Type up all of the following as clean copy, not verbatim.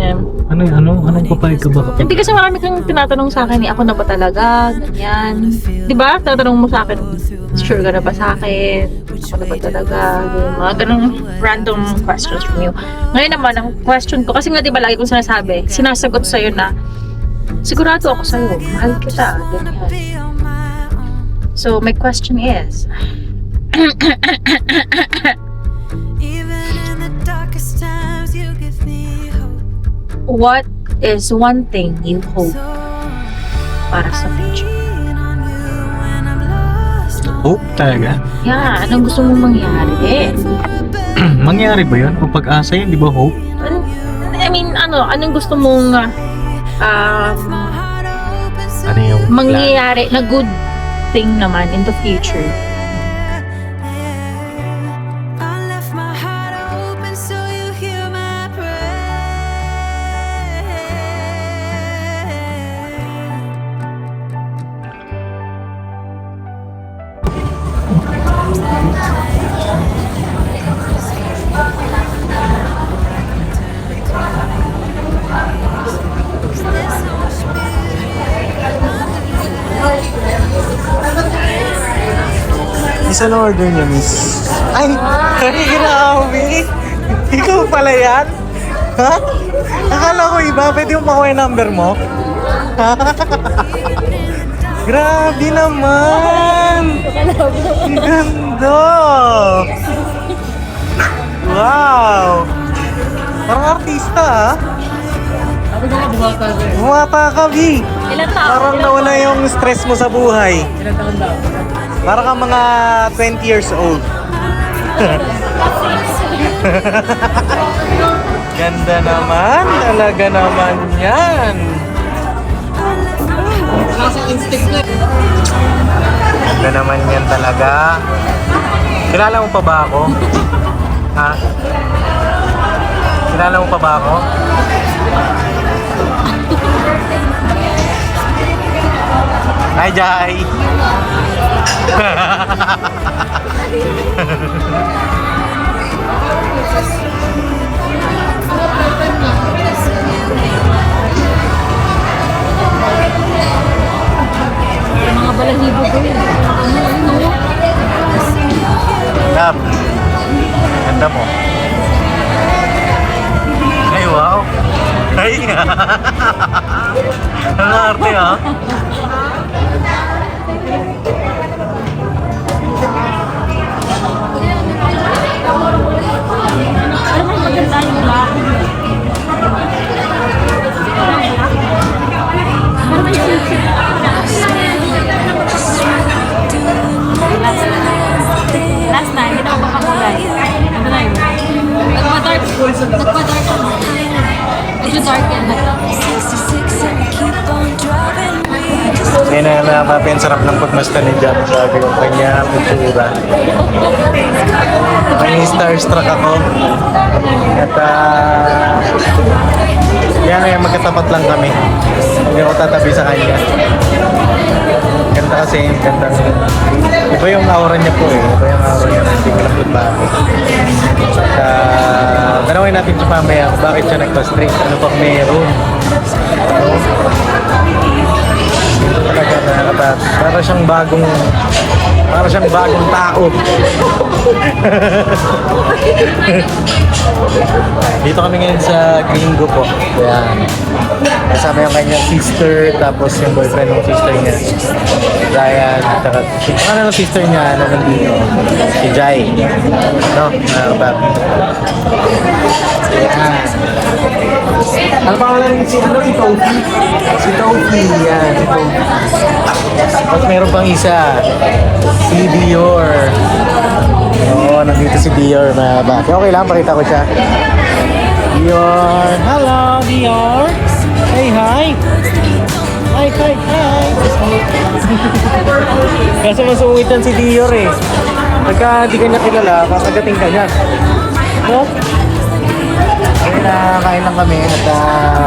ganyan. Anong papayag ka ba? Hindi kasi marami kang tinatanong sa akin, ako na ba talaga, ganyan. Di ba? Tinatanong mo sa akin, sure ka na ba sa akin? Ako na ba talaga? Ganyan. Mga ganong random questions from you. Ngayon naman, ang question ko, kasi nga di ba lagi kong sinasagot sa'yo na, sigurado ako sa'yo, mahal kita, ganyan. So, my question is, what is one thing you hope para sa future? Hope talaga? Yeah, anong gusto mong mangyari? Mangyari ba yun? O pag-asa yun, di ba hope? I mean, anong gusto mong Ano yung plan? mangyayari na good thing naman in the future? Isa na order niya, miss. Ay, grabe. Ikaw pala yan? Ha? Akala ko iba. Pwede mo makuha yung number mo? Ha? Grabe naman. Ang ganda. Wow. Parang artista, ha? Bumata ka, B. Ilan taon? Parang nawala yung stress mo sa buhay. Para ka mga 20 years old. Ganda naman. Talaga naman yan. Ganda naman yan talaga. Kilala mo pa ba ako? Ha? Kilala mo pa ba ako? Hi, Jai! Mga balahibo ko yun. Love, ganda mo. Ay, wow! Ay, ang arte, ha? Last time, hindi ako makakulay. Ano na yun? Nagpa-dark. Medyo dark yan. Yan na napapin sarap ng pagmasta ni Jam. Sabi ko kanya itsura. May starstruck ako. At yan ngayon magkatapat lang kami. Hindi ako tatabi sa kanya. Ganda kasi, ganda. Iba yung aura niya po eh. Iba yung aura niya. Hindi ko lang ba. At tanawin natin siya mamaya kung bakit siya nagpa-straight. Ano pang meron. Talaga nakakatat. Para siyang bagong tao. Dito kami ngayon sa Gringo po. Ayan. Kasama yung kanyang sister, tapos yung boyfriend ng sister niya. Ryan, saka ano ng sister niya na nandito? Si Jai. No? Papi. Ayan. Ano pangalan si Tofi? Si Tofi, yan. Si Tofi. Tapos meron pang isa. Si Dior. Oo, nandito si Dior. Okay lang, pakita ko siya. Dior. Hello, Dior. Say hi. Hi. Kasi masungit yan si Dior eh. Pagka di ka niya kilala, kakagating ka niya. No? Kaya kain lang kami at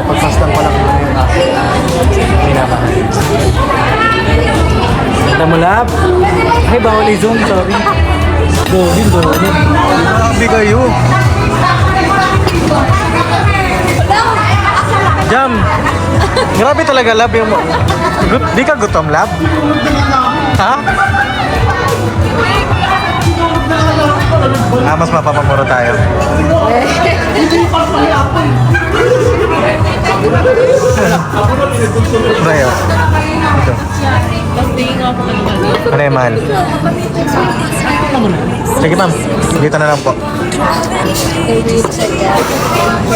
pagmasdan ko lang yung minamahal. Ganda mo, lab? Ay, bawal i-zoom, sorry. Doon. Grabe kayo. Jam! Grabe talaga, love yung... Di ka gutom, love? Ha? Mas mapapamuro tayo. Tayo. Ito. Ano yung mahal? Sige ma'am, dito na lang po.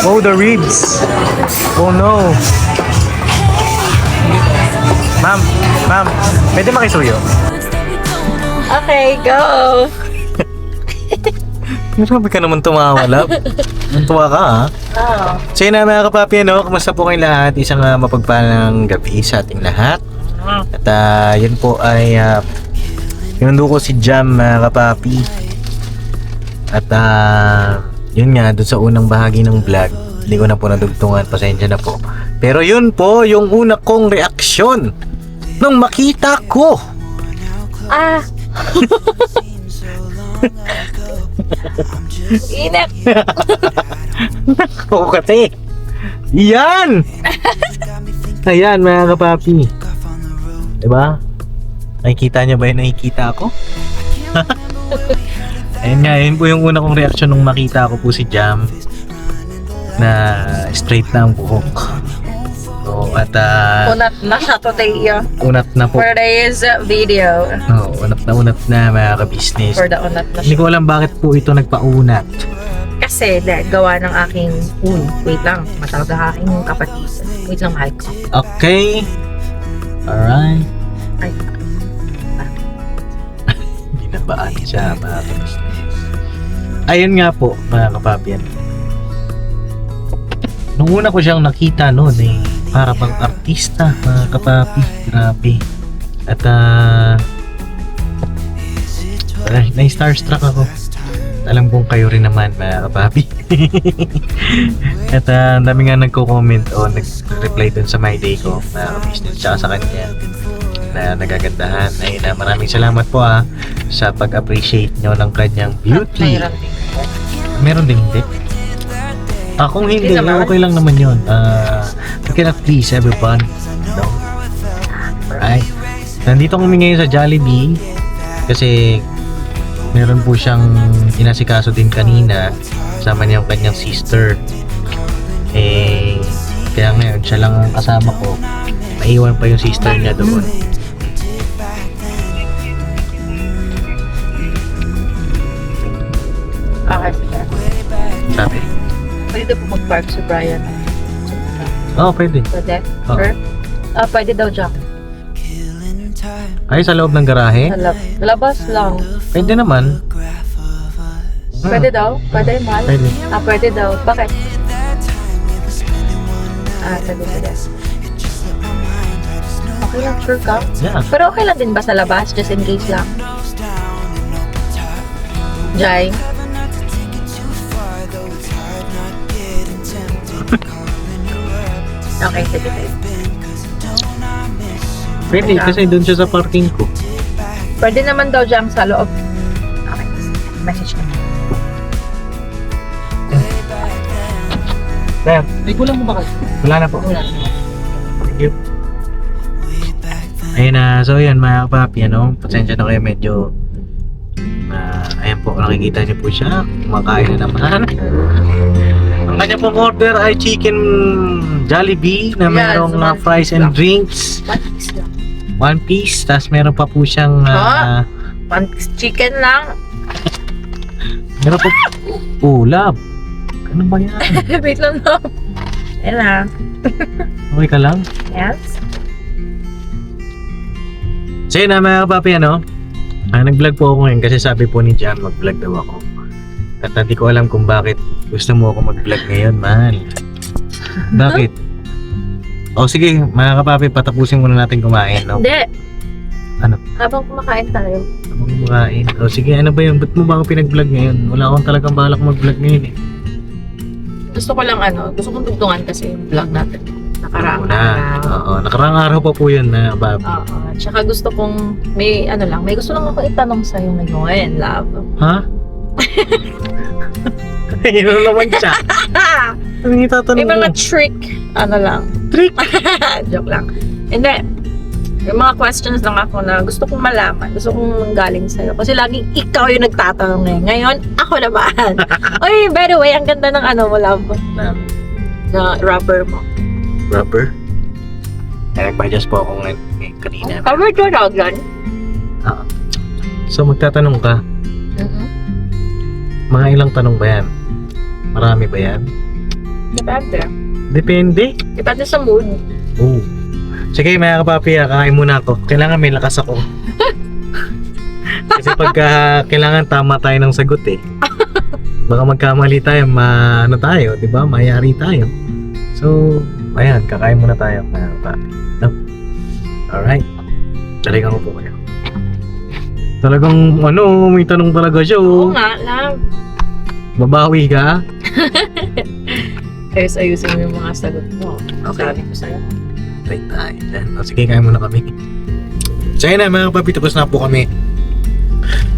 Oh, the ribs. Oh no. Ma'am, pwede makisuyo? Okay, go! Grabe ka naman tumawa, love. Tuwa ka, ha? Oh. So yun na mga kapapi, ano? Kumusta po kayong lahat? Isang mapagpalang gabi sa ating lahat. At yun po ay pinundo ko si Jam, mga kapapi. At yun nga, doon sa unang bahagi ng vlog, hindi ko na po nadugtungan, pasensya na po. Pero yun po, yung una kong reaksyon nung makita ko. Init! Oo kasi. Yan! Ayan mga kapapi. Diba? Nakikita niyo ba yung nakikita ko? Ayun nga, yun po yung una kong reaksyon nung makita ko po si Jam na straight na ang buhok. So, at Unat na siya today. unat na po. For today's video. Unat na mga ka-business. For the unat na Hindi siya. ko alam bakit po ito nagpaunat. Kasi gawa ng aking... wait lang. Matawag ang aking kapatid. Wait lang, mahal ko. Okay. Alright. Ay, Binabaan siya mga ka-business. Ayun nga po mga kapapyan. Nung una ko siyang nakita noon para bang artista mga kapapi. Grabe. At na-starstruck ako. Alam kong kayo rin naman mga kapapi. At ang dami nga nagko-comment o nag-reply dun sa my day ko mga ka-business tsaka sa kanya na nagagandahan. Ay na maraming salamat po sa pag-appreciate nyo ng kanyang beauty. mayroon din. Meron din hindi. Kung hindi, Hindi naman. okay lang naman yun. You cannot please everyone. No? Alright. Nandito kami ngayon sa Jollibee kasi meron po siyang inasikaso din kanina kasama niya yung kanyang sister. Kaya ngayon siya lang ang kasama ko. Maiwan pa yung sister niya doon. Okay, sige. Sabi. Pwede po mag-park si Brian. Pwede. Pwede? Oo. Sure? Pwede daw dyan. Ay, sa loob ng garahe? Labas lang. Pwede naman. Pwede daw? Pwede, mahal? Pwede. Pwede daw. Bakit? Pwede. Okay lang, sure ka? Yeah. Pero okay lang din ba sa labas? Just in case lang. Jai? Okay, sige. Pwede kasi doon siya sa parking ko. Pwede naman daw dyan sa loob. Okay. Message ka na. Sir, May kulang mo ba kayo? wala na po. Wala. Thank you. Ayun na, so yun mga kapapi, pasensya na kayo medyo ayan po, nakikita niyo po siya, kumakain na naman. Ang kanya pong order ay chicken Jollibee na merong one fries piece and lang. drinks. Lang. One piece, tapos meron pa po siyang One chicken lang. meron pa love. Ano ba yan? Wait lang no. Ayan na. Okay ka lang? Yes. So yun na mga kapapi, nag-vlog po ako ngayon kasi sabi po ni Jam mag-vlog daw ako. At hindi ko alam kung bakit gusto mo ako mag-vlog ngayon, mahal. Bakit? Sige, mga kapapi, patapusin muna natin kumain, no? Hindi. Ano? Habang kumakain tayo. Habang kumain. Sige, ano ba yun? Ba't mo ba ako pinag-vlog ngayon? Wala akong talagang balak mag-vlog ngayon, Gusto ko lang gusto kong tugtungan kasi yung vlog natin. Nakaraang araw. Oo, nakaraang araw pa po yun na babi. Oo. Tsaka gusto kong, may gusto lang ako itanong sa'yo ngayon, love. Ha? Yun naman siya. Ano yung tatanong May mga mo? trick, ano lang. Trick? Joke lang. Hindi. May mga questions lang ako na gusto kong malaman. Gusto kong manggaling sa'yo. Kasi laging ikaw yung nagtatanong eh. Ngayon, ako naman. Oy, by the way, ang ganda ng ano mo, love. Na rubber mo. Rubber? Nagpa-adjust po ako ngayon kanina. Cover ko na yan. So magtatanong ka, mga ilang tanong ba yan? Marami ba yan? Depende. Depende. Depende sa mood. Oo. Sige, mga kapapi, kakain muna ako. Kailangan may lakas ako. Kasi pagka kailangan tama tayo ng sagot eh. Baka magkamali tayo, ano tayo, di ba? Mayari tayo. So, ayan, kakain muna tayo, mga kapapi. No? Alright. Talagang po kayo. Talagang, may tanong talaga siya. Oo nga, love. Babawi ka? Ayusin mo yung mga sagot mo. Okay. Sabi ko sa'yo. Tayo tayo dyan. O, sige, kain muna kami. So yun na mga kapapi, tapos na po kami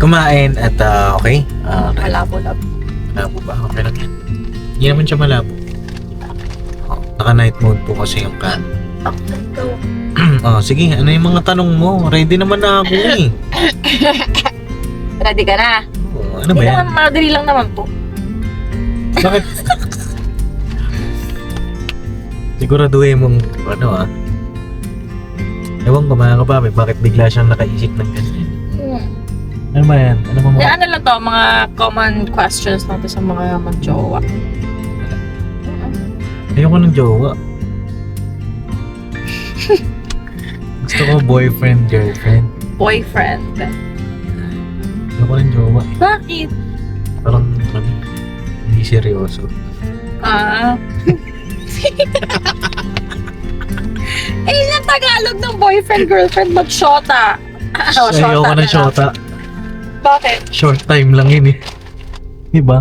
kumain at okay. Malabo, love. Malabo ba? Okay lang yan. Hindi naman siya malabo. Naka night mode po kasi yung can. Sige, ano yung mga tanong mo? Ready naman na ako eh. Ready ka na? Ano ba Hindi yan? naman, madali lang naman po. Bakit? Siguraduhin mong ewan ko mga kapapi, bakit bigla siyang nakaisip ng ganyan? Ano ba yan? Ano ba Hindi, mga... ano lang to, mga common questions natin sa mga mag-jowa. Ayoko ng jowa. Gusto ko boyfriend, girlfriend. Boyfriend. Ayoko ng jowa eh. Bakit? Parang hindi seryoso. Yung Tagalog ng boyfriend, girlfriend, mag-shota. Ayoko ng shota. Bakit? Short time lang yun eh. Diba?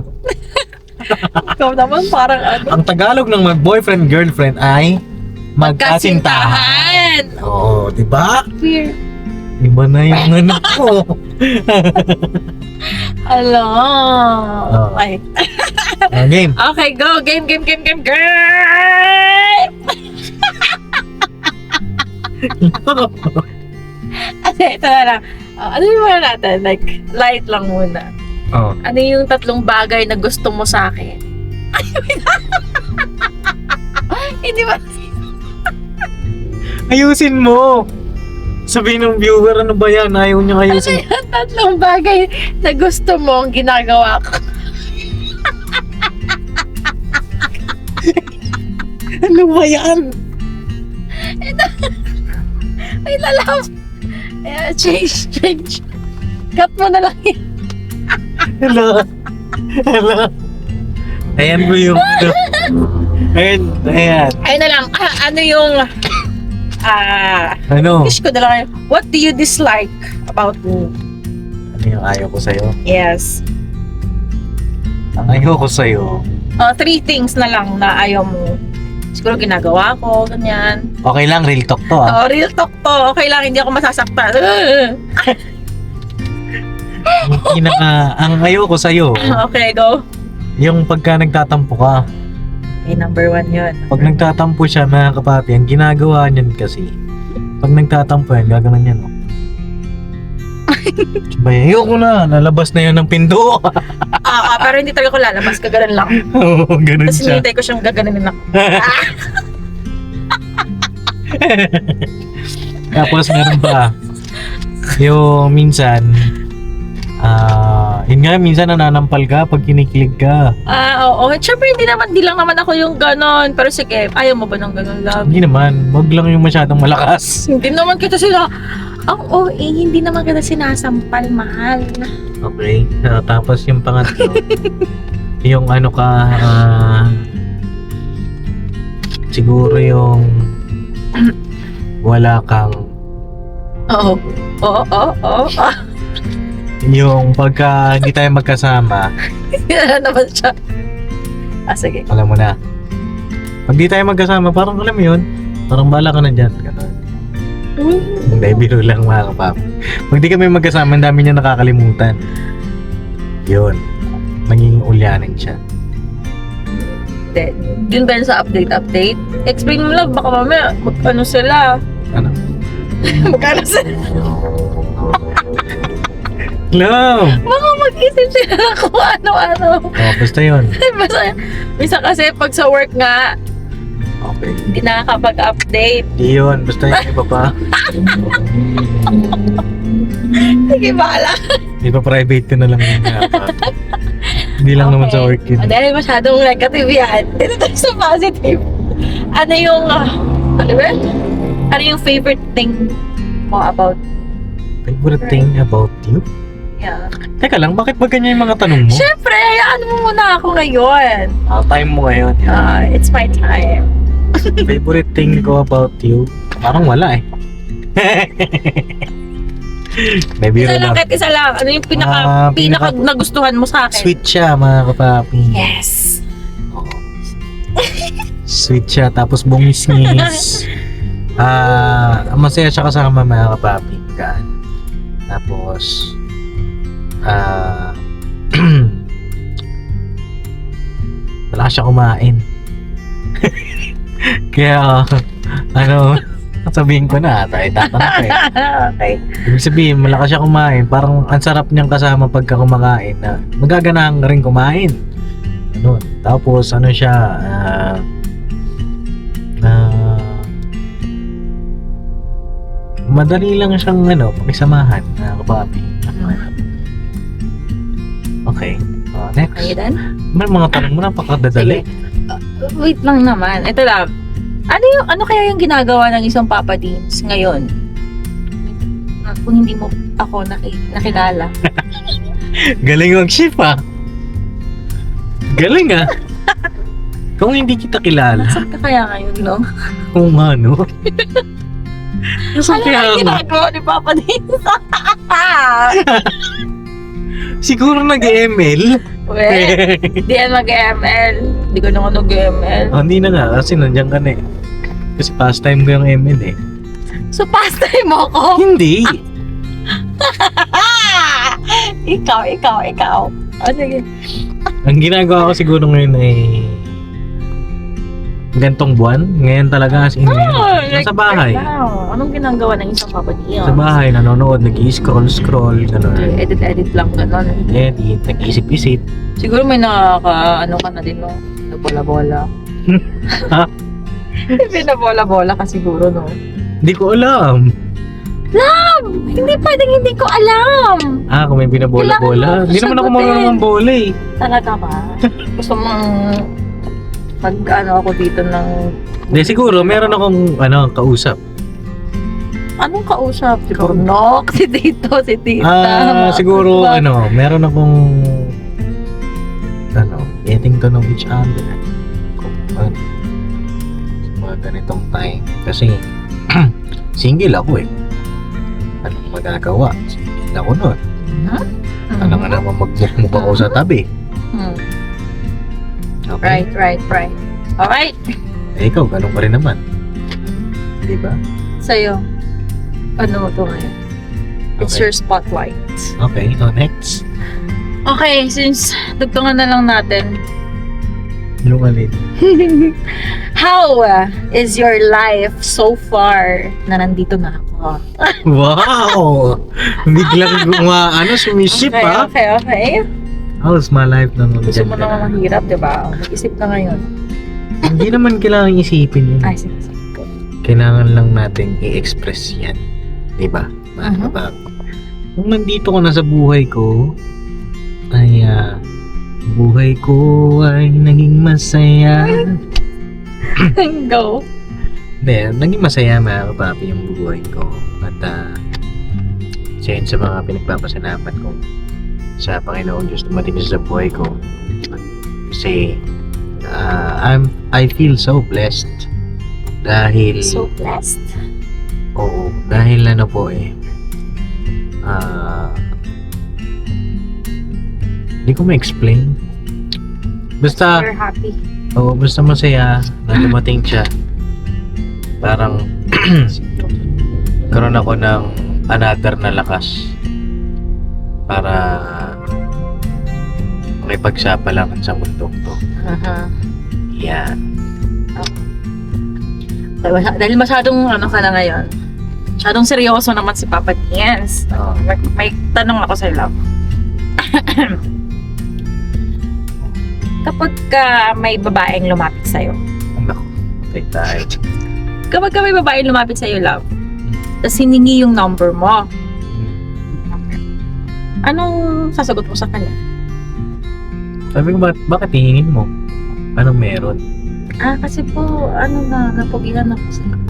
Ikaw naman parang ano? Ang Tagalog ng boyfriend, girlfriend ay magkasintahan. Oo, diba? Weird. Iba na yung ano ko. Hello. Okay. Game. Okay, go. Game. Ate, ito na lang. Ano yung muna natin? Like, light lang muna. Oh. Ano yung 3 bagay na gusto mo sa akin? Hindi ba? Ayusin mo! Sabihin ng viewer, ano ba yan? Ayaw niyang ayusin. Yung 3 bagay na gusto mo ang ginagawa ko. Ano ba yan? Ay, lalaw. Change. Cut mo na lang yun. Hello. Ayan po yung... Ayan. Ayun na lang. Ano yung... Ano? Wish ko na lang kayo. What do you dislike about me? Ano yung ayaw ko sa'yo? Yes. Ang ayaw ko sa'yo. 3 things na lang na ayaw mo. Siguro ginagawa ko, ganyan. Okay lang, real talk to ah. Real talk to. Okay lang, hindi ako masasaktan. Ang ayaw ko sa'yo, Okay, go. yung pagka nagtatampo ka. Okay, number 1 yun. Pag nagtatampo siya, mga kapapi, ang ginagawa niyan kasi, pag nagtatampo yan, gaganan yan. Oh. Sabay, ayoko na, nalabas na yun ng pinto. Pero hindi talaga ko lalabas, kaganan lang. Oo, ganun Tapos siya. hinihintay ko siyang gaganin ako. Tapos meron pa, yung minsan, yun nga, minsan nananampal ka pag kinikilig ka. Oo. Siyempre, hindi lang naman ako yung ganon. Pero sige, ayaw mo ba ng ganon, love? Hindi naman, wag lang yung masyadong malakas. Hindi naman kita sila, hindi naman kita sinasampal, mahal. Okay, tapos yung pangatlo, yung ano ka, siguro yung wala kang, Oo. yung pagka hindi tayo magkasama, Yan naman siya. Sige. alam mo na. Pag di tayo magkasama, parang alam mo yun, parang bala ka na dyan. Ganun. Hindi, biro lang mga kapap. Pag di kami magkasama, ang dami niya nakakalimutan. Yun. Maging ulyanin siya. updated. Yun ba yun sa update? Explain mo lang, baka mamaya ano sila. Ano? Magkano sila? Love! Baka mag-isip sila kung ano-ano. Oh, basta yun. Basta, minsan kasi pag sa work nga, Okay. hindi nakakapag-update. Di yun, basta yung iba pa. Sige, bahala. Iba private ko na lang yun. Hindi lang naman sa work yun. Dahil masyadong negative yan. Dito tayo sa positive. Ano yung, ano ba? Ano yung favorite thing mo about, Favorite thing about you? yeah. Teka lang, bakit ba ganyan yung mga tanong mo? Siyempre, hayaan mo muna ako ngayon. Time mo ngayon. It's my time. Favorite thing ko about you? Parang wala eh. Maybe Isa lang, lang. kahit isa lang. Ano yung pinaka pinaka- nagustuhan mo sa akin? Sweet siya mga kapapi. Yes. Sweet siya, tapos bungis-ngis. Masaya siya kasama mga kapapi. Gaan. Tapos, wala siya kumain. Kaya, sabihin ko na, tayo tatanap eh. Okay. Ibig sabihin, malakas siya kumain. Parang ang sarap niyang kasama pagka kumakain na magaganahan ka rin kumain. Ano, tapos ano siya, madali lang siyang pakisamahan na kapapi. Okay. Next. Okay, then? May mga tanong mo napakadadali. Wait lang naman. Ito lang. Ano kaya yung ginagawa ng isang Papa Deans ngayon? Kung hindi mo ako nakilala. Galing mag-shift ah. Galing ah. Kung hindi kita kilala, Nasaan ka kaya ngayon, no? kung ano. Nasaan Ano kaya ang ako? ginagawa ni Papa Deans? Siguro nag-ML. Well, di yan mag-ML. Hindi ko naman nag-ML. Hindi na nga, kasi nandiyan ka na eh. Kasi pastime ko yung ML eh. So, pastime mo ko? Hindi! Ikaw. O, sige. Ang ginagawa ko siguro ngayon ay gantong buwan. Ngayon talaga as in ngayon. Nasa bahay. Wow. Anong ginagawa ng isang Papa Deans? Sa bahay, nanonood, nag-i-scroll, gano'n. Edit lang, gano'n. Edit, nag-isip-isip. Siguro may ano ka na din, no? Nabola-bola. Ha? Pinabola-bola ka siguro, no? Hindi ko alam. Hindi pwedeng hindi ko alam. Kung may binabola-bola. Kailangan mo Hindi naman ako sagutin. marunong ng bola eh. Talaga ba? Gusto mong ako dito ng... Hindi, siguro, meron akong, kausap. Anong kausap? Siguro, nok, si Tito, si Tita. Siguro, Diba? meron akong, getting to know each other. Kung ano, sa mga ganitong time. Kasi, single ako eh. Anong magagawa? Single ako nun. Ano nga naman magmukmuk ako sa tabi. Okay? Right. Alright. Ikaw, ganun pa rin naman. Diba? Sa'yo, ano mo to ngayon? It's your spotlight. Okay, next. Okay, since dugtungan na lang natin. Yung alin. How is your life so far na nandito na ako? Wow! Biglang sumisip ha? Okay. How's my life naman? Gusto mo naman mahirap, di ba? Mag-isip ka ngayon. Hindi naman kailangan isipin yun. Ay, sige. Kailangan lang natin i-express yan. Diba? Mga kabago. Kung nandito ko na sa buhay ko, ay buhay ko ay naging masaya. Go. Hindi, naging masaya mga kapapi yung buhay ko. At siya yun sa mga pinagpapasalamat ko sa Panginoon Diyos dumating sa buhay ko. Kasi I feel so blessed dahil So blessed. oo, dahil hindi ko ma-explain. Basta You're happy. basta masaya na dumating siya. Parang karoon ako ng another na lakas para makipagsapalaran sa mundong to. Yan. Dahil masyadong ano ka na ngayon. Masyadong seryoso naman si Papa Diaz. May tanong ako sa'yo, love. Kapag may babaeng lumapit sa'yo, Naku, patay tayo. kapag may babaeng lumapit sa'yo, love, tapos hiningi yung number mo, anong sasagot mo sa kanya? Sabi ko, bakit hihingin mo? Anong meron? Kasi po, napugilan ako sa kanya.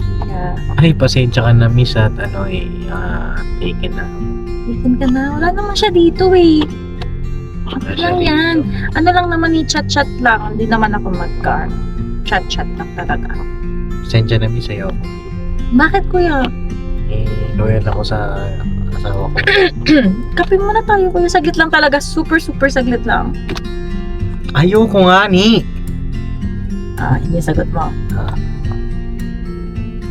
Ay, pasensya ka na, miss, at taken na. Ikin ka na, wala naman siya dito eh. Ano lang yan? Ano lang naman chat-chat lang. Hindi naman ako chat-chat lang talaga. Pasensya na, miss, sa'yo. Bakit kuya? Loyal ako sa asawa ko. Kape muna tayo kuya. Saglit lang talaga. Super saglit lang. Ayoko nga, ni. Hindi sagot mo.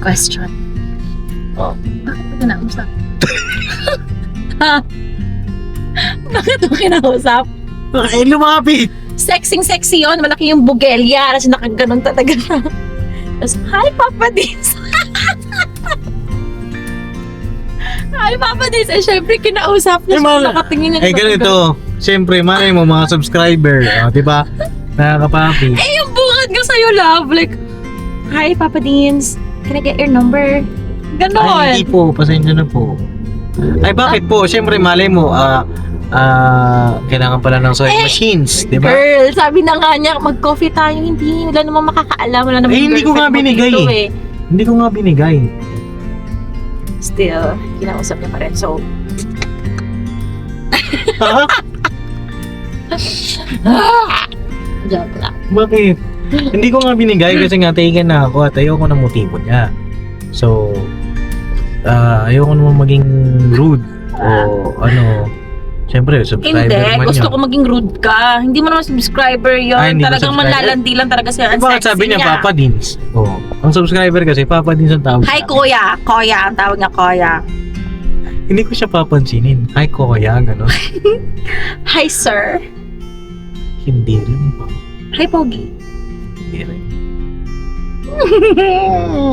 Question. Oh. Bakit mo kinausap? Bakit mo kinausap? Ay, lumapit! Sexy yun. Malaki yung bugelya. Kasi nakaganon talaga. Tapos, hi Papa Diz! Hi Papa Diz! Syempre kinausap niya. Nakatingin niya. Ganito. Siyempre, malay mo, mga subscriber. Diba? Nakakapapi. Yung bungad ko sa'yo, love. Like, hi Papa Diz. Can I get your number? Ganon. Ay, hindi po. Pasensya na po. Ay, bakit po? Siyempre, malay mo, kailangan pala ng sewing machines, di ba? Girl, sabi na nga niya, mag-coffee tayo. Hindi, wala namang makakaalam. Wala namang Hindi ko nga girlfriend mo binigay. dito, eh. Hindi ko nga binigay. Still, kinausap niya pa rin. So, Ha? joke lang. Bakit? Hindi ko nga binigay kasi nga taken na ako at ayoko ng motibo niya. So, ayoko naman maging rude o ano. Siyempre, subscriber Hindi, man gusto yun. ko maging rude ka. Hindi mo naman subscriber yun. Hindi ko Talagang subscriber. manlalandi lang talaga siya. Ang Bakit sexy sabi niya niya. Papa Dins? Oo. Ang subscriber kasi Papa Dins ang tawag. Hi sa akin. Kuya. Kuya, ang tawag niya Kuya. Hindi ko siya papansinin. Hi Kuya, gano'n. Hi Sir. Hindi rin. Hi Pogi. Hindi rin.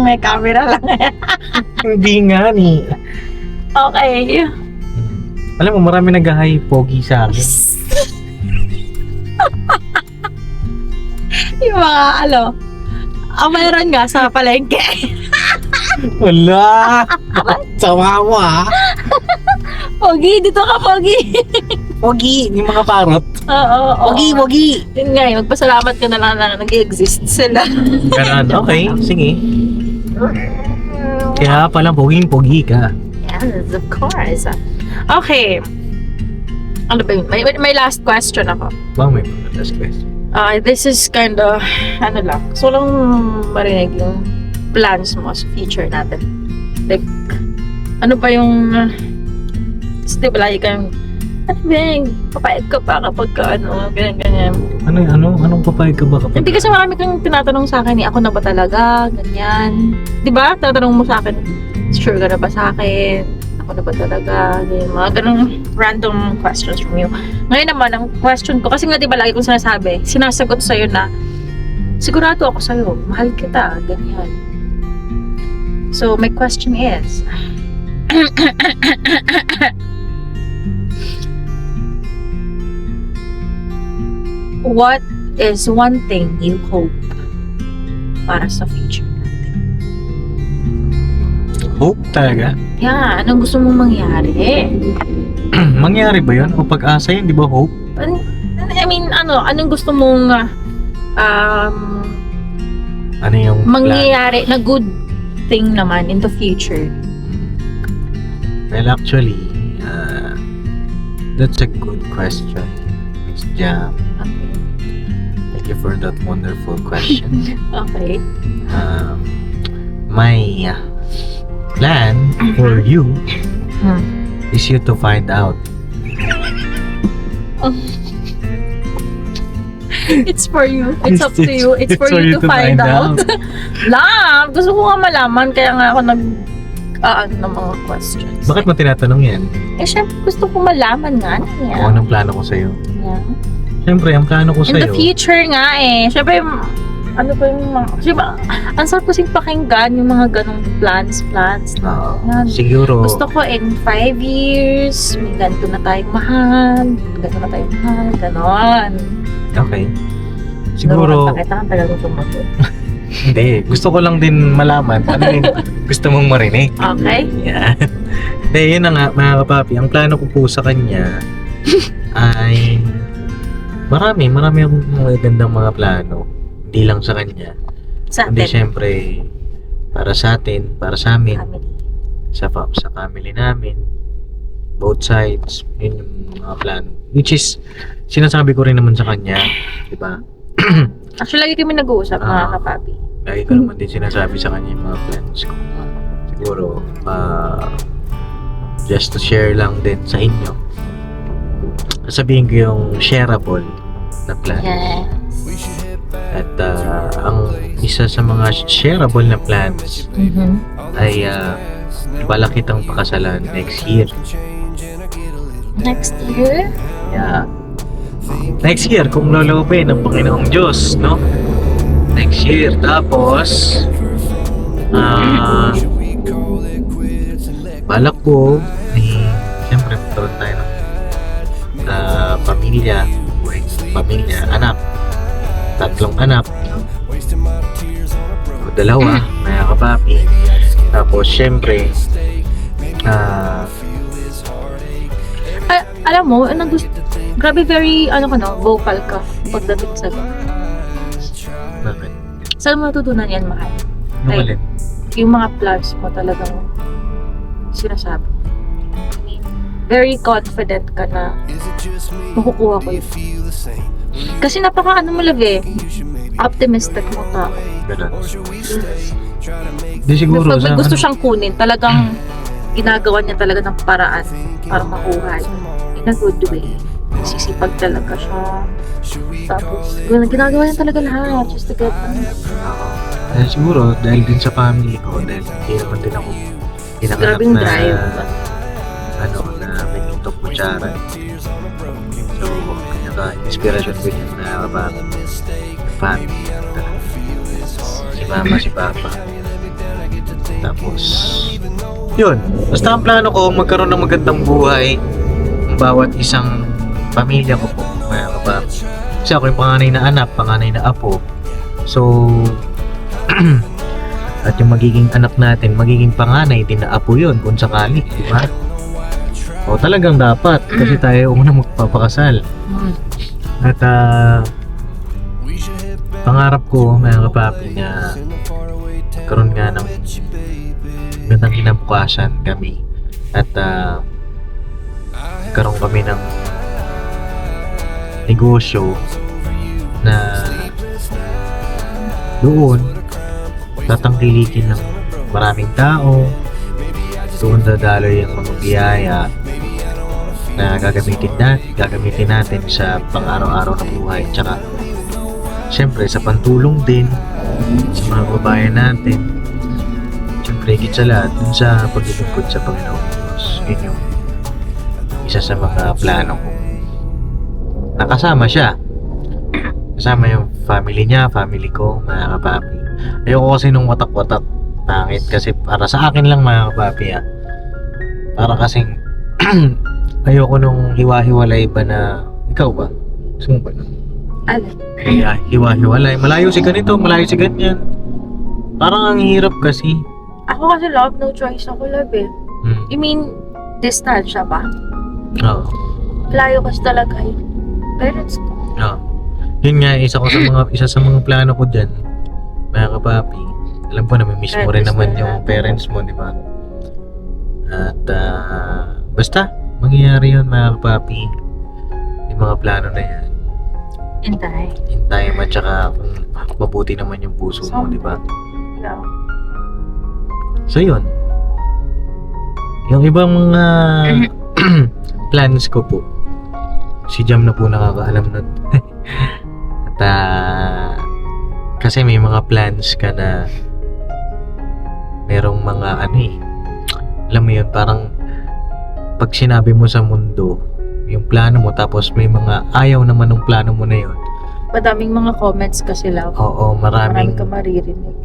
May camera lang. Hindi nga ni. Okay. Alam mo, marami nag-hi Pogi sa akin. Yung mga mayroon nga sa palengke. Wala! Sawa mo ha! Pogi, dito ka Pogi. Pogi! Yung mga parot. Oo. Pogi! Yun nga, magpasalamat ka na lang na nag-exist sila. Ganon. Okay, sige. Kaya pala Pogi ka. Yes, of course. Okay. Ano ba yun? May last question ako. Ba, may last question. This is kind of, lang. So lang marinig yung plans mo sa future natin. Like, ano ba yung, di ba lagi kang, papayag ka pa kapag ka, ganyan. Anong papayag ka ba kapag? Hindi kasi marami kang tinatanong sa akin, ako na ba talaga, ganyan. Di ba? Tinatanong mo sa akin, sure ka na ba sa akin? Ako na ba talaga? Ganyan, mga ganong random questions from you. Ngayon naman, ang question ko, kasi nga di ba lagi kong sinasagot sa'yo na, sigurado ako sa'yo, mahal kita, ganyan. So, my question is, what is one thing you hope para sa future natin? Hope talaga? Yeah, anong gusto mong mangyari? Mangyari ba yun? O pag-asa yun, di ba hope? I mean, anong gusto mong Ano yung plan? mangyayari na good thing naman in the future? Well, actually, that's a good question, Miss Jam. Okay. Thank you for that wonderful question. Okay. My plan for you Hmm. is you to find out. It's for you. It's up to you. It's for you to find out. Love, gusto ko nga malaman, kaya nga ako ng mga questions. Bakit mo tinatanong yan? Syempre gusto ko malaman nga niya. Kung anong plano ko sa'yo? Yeah. Siyempre, ang plano ko In the sa'yo, future nga Syempre, ano ba yung mga, kasi ba, ang sarap kasing pakinggan yung mga ganong plans na. Yan. Siguro, Gusto ko in 5 years, may ganito na tayong mahal, ganon. okay. Siguro, Pakita ang tagal ko sumagot. hindi. Gusto ko lang din malaman ano yung gusto mong marinig. Okay? Yan. Hindi, yun na nga, mga kapapi. Ang plano ko po sa kanya ay marami akong magandang mga plano. Hindi lang sa kanya. Sa Kundi atin. syempre, para sa atin, para sa amin, Family. sa family namin, both sides, yun yung mga plano. Which is, sinasabi ko rin naman sa kanya, di ba? Actually, lagi kami nag-uusap, mga kapapi. Lagi ko naman din sinasabi sa kanya yung mga plans ko. Siguro, just to share lang din sa inyo. Sabihin ko yung shareable na plans. Yes. At ang isa sa mga shareable na plans ay balak kitang pakasalan next year. Next year? Yeah. Next year, kung lolobin ng Panginoong Diyos, no? Next year. Tapos, balak ko, siyempre, magkaroon tayo ng pamilya, anak. 3 anak. O 2, mga kapapi. Tapos, siyempre, Alam mo, grabe very, vocal ka pagdating sa bakit? saan mo natutunan yan, mahal? Nakalin. Yung mga plans mo talagang sinasabi. I mean, very confident ka na makukuha ko yun. Kasi napaka mo, love eh. Optimistic mo tao. Ganun. Di siguro, Pag may gusto ano, siyang kunin, talagang ginagawa niya talaga ng paraan para makuha yun. In a good way. Sisipag talaga siya. Tapos, ginagawa niya talaga lahat just to get siguro, dahil din sa family ko, dahil hindi naman din ako pinakanap grabing na drive. na may gintok kutsara. So, kanya ka, inspiration ko yun na family. Si mama, si papa. Tapos, yun. Basta ang plano ko, magkaroon ng magandang buhay ang bawat isang pamilya ko po, mga kapapi. Kasi ako yung panganay na anak, panganay na apo. So, at yung magiging anak natin, magiging panganay din na apo yun kung sakali, di ba? O talagang dapat, kasi tayo unang magpapakasal. At pangarap ko, mga kapapi, na karoon nga ng magandang kinabukasan kami. At karoon kami ng negosyo na doon tatangkilikin ng maraming tao, doon dadaloy ang mga biyaya na gagamitin natin sa pang-araw-araw na buhay, tsaka syempre sa pantulong din sa mga kababayan natin, syempre higit sa lahat dun sa paglilingkod sa Panginoon Diyos. Yun yung isa sa mga plano ko. Nakasama siya, kasama yung family niya, family ko, mga kapapi. Ayoko kasi nung watak-watak, pangit, kasi para sa akin lang, mga kapapi, para kasing ayoko nung hiwa-hiwalay ba na, ikaw ba? Gusto mo ba na? Alin? Kaya hiwa-hiwalay, malayo si ganito, malayo si ganyan. Parang ang hirap kasi. Ako kasi love, no choice ako, love eh. I mean, distansya ba? Oo. Layo kasi talaga eh. Parents ko. Oo. Yun nga, isa sa mga plano ko dyan, mga kapapi. Alam ko na may miss mo rin naman yung parents mo, di ba? At basta, mangyayari yun, mga kapapi. Yung mga plano na yan. Intay. Hintayin mo, tsaka kung mabuti naman yung puso mo, di ba? Yeah. So yun. Yung ibang mga plans ko po, si Jam na po nakakaalam nun. At kasi may mga plans ka na merong mga alam mo yun, parang pag sinabi mo sa mundo yung plano mo, tapos may mga ayaw naman ng plano mo na yun, madaming mga comments kasi lang. Oo, Maraming maraming. ka maririnig.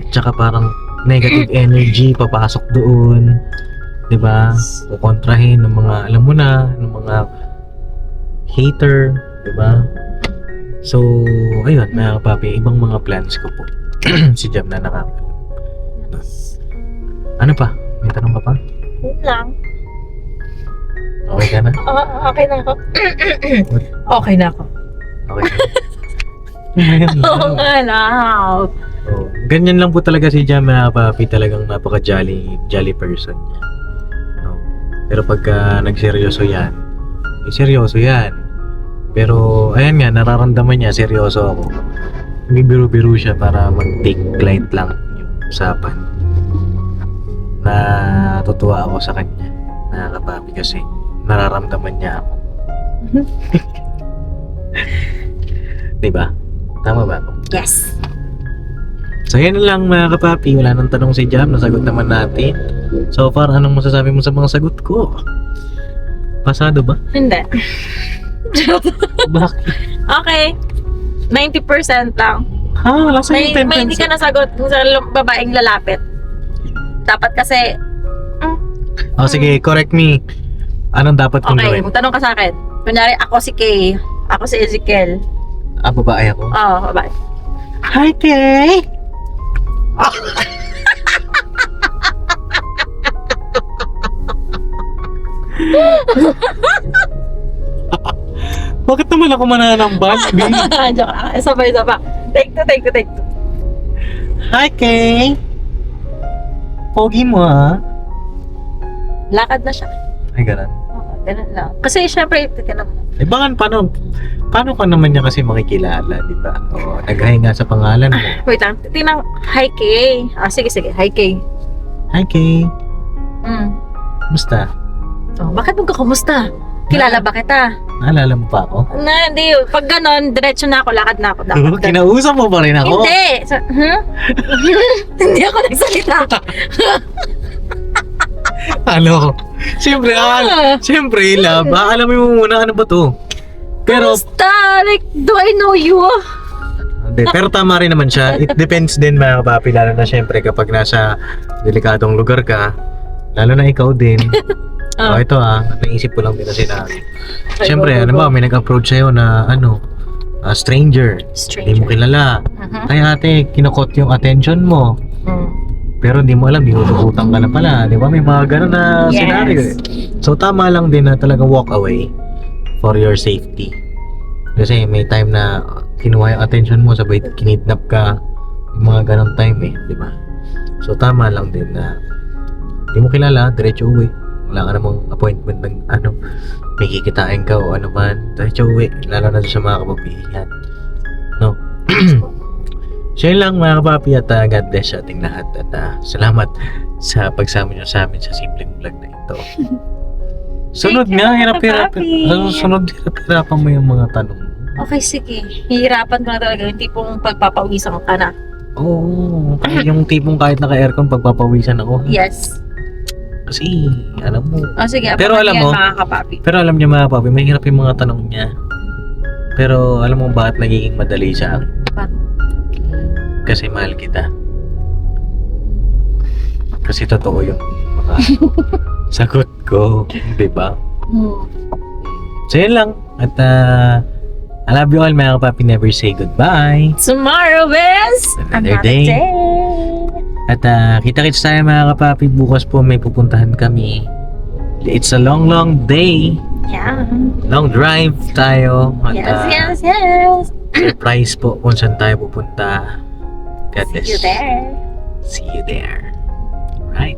Tsaka parang negative energy papasok doon. 'Di ba? Kukontrahin ng mga, alam mo na, ng mga hater, 'di ba? So, ayun, mga kapapi, ibang mga plans ko po. Si Jam na nakakalam. Ano pa? May tanong ka pa? Yun lang. Okay ka na? Okay na ako. Okay na ako. Okay. Ayan lang. Oo nga na. Oh, ganyan lang po talaga si Jam, mga papi, talagang napaka-jolly person niya. No? Pero pagka nagseryoso yan, seryoso yan. Pero, ayan nga, nararamdaman niya, seryoso ako. Hindi biro-biro siya para mag-take light lang yung usapan. Natutuwa ako sa kanya, mga kapapi, kasi nararamdaman niya ako. Diba? Tama ba ako? Yes. So yan lang mga kapapi, wala nang tanong si Jam, nasagot naman natin. So far, anong masasabi mo sa mga sagot ko? Pasado ba? Hindi. Bakit? Okay. 90% lang. Ha? Wala sa May hindi ka nasagot kung sa babaeng lalapit. Dapat kasi, Oh, sige, correct me. Anong dapat kong okay, gawin? magtanong ka sa akin. Kunyari, ako si Kay. Ako si Ezekiel. Ah, babae ako? Oo, babae. Hi, Kay! Bakit naman ako mananambal, B? Joke lang. Isa pa. Take two. Hi, Kay! Pogi mo, ha? Lakad na siya. Ay, ganun. Oo, ganun lang. Kasi syempre, titignan mo. Eh, paano ka naman niya kasi makikilala, di ba? O, nag-hi nga sa pangalan mo. Wait lang, titignan. Hi, Kay. Sige. Hi, Kay. Hi, Kay! Mm. Musta? Oh, bakit magkakamusta? Kilala ba kita? Naalala mo pa ako? Na, hindi. Pag ganon, diretso na ako, lakad na ako. Dapat. Kinausap mo pa rin ako? Hindi. Hindi ako nagsalita. Ano? Siyempre, siyempre, love. Alam mo muna ano ba to? Pero, Basta, like, do I know you? hindi, pero tama rin naman siya. It depends din mga kapapi, lalo na siyempre kapag nasa delikadong lugar ka, lalo na ikaw din. Oh. Ito naisip ko lang din na sinabi. Ay, Siyempre, go. ano ba, may nag-approach sa'yo na stranger. Hindi mo kilala. Mhm. Ay ate, kinukot yung attention mo. Mm. Pero hindi mo alam, dinutukutan ka na pala. Di ba? May mga ganun na Yes. scenario eh. So tama lang din na talagang walk away for your safety. Kasi may time na kinuha yung attention mo, sabay kinidnap ka. Yung mga ganun time eh. Di ba? So tama lang din na hindi mo kilala, diretso uwi. Wala ka namang appointment ng may kikitain ka o ano man. Diretso uwi. Lalo na sa mga kababihan. No? So yun lang mga kapapi at God bless sa ating lahat at salamat sa pagsama nyo sa amin sa simpleng vlog na ito. Sunod Thank you, nga, mga hirap-hirap. kapapi. Sunod, hirap-hirapan mo yung mga tanong. Okay, sige. Hihirapan ko na talaga yung tipong pagpapawisan ka na. Oo, yung tipong kahit naka-aircon pagpapawisan ako. Yes. Kasi, alam mo. Sige, Pero abangan alam yan, mo- mga kapapi. Pero alam niyo mga papi, may hirap yung mga tanong niya. Pero alam mo bakit nagiging madali sa akin? Bakit? Kasi mahal kita. Kasi totoo yung mga sagot ko, di ba? Hmm. So yun lang. At I love you all mga kapapi. Never say goodbye. Tomorrow is Another day. At kita-kits tayo mga kapapi. Bukas po may pupuntahan kami. It's a long day. Yeah. Long drive tayo. At Yes. surprise po kung saan tayo pupunta. God See bless. you there. See you there. Right.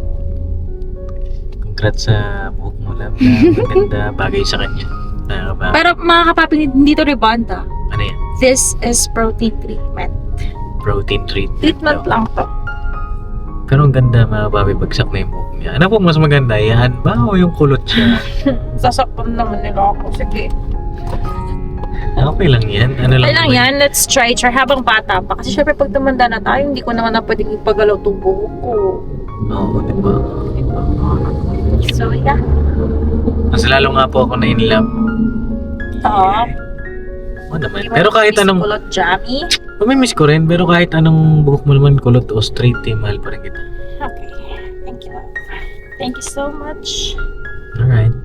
Congrats sa buhok mo lang. Maganda bagay sa kanya. Nakakaba. Pero mga kapapi, hindi to rebond ah. Ano yan? This is protein treatment. Protein treatment. Treatment daw. lang to. Pero ang ganda mga babi, bagsak na yung buhok niya. Ano po mas maganda? Yan ba o yung kulot siya? Sasaktan naman nila ako. Sige. Okay lang yan. Ano lang Okay lang naman. yan. Let's try habang bata pa. Kasi syempre pag tumanda na tayo, hindi ko naman na pwedeng ipagalaw itong buhok ko. Oo, diba? So, yeah. Mas lalo nga po ako na in love. Oo. Oo naman. Pero kahit anong, Kulot jammy. mamimiss ko rin, pero kahit anong buhok mo naman, kulot o straight, mahal pa rin kita. Okay. Thank you. Thank you so much. Alright.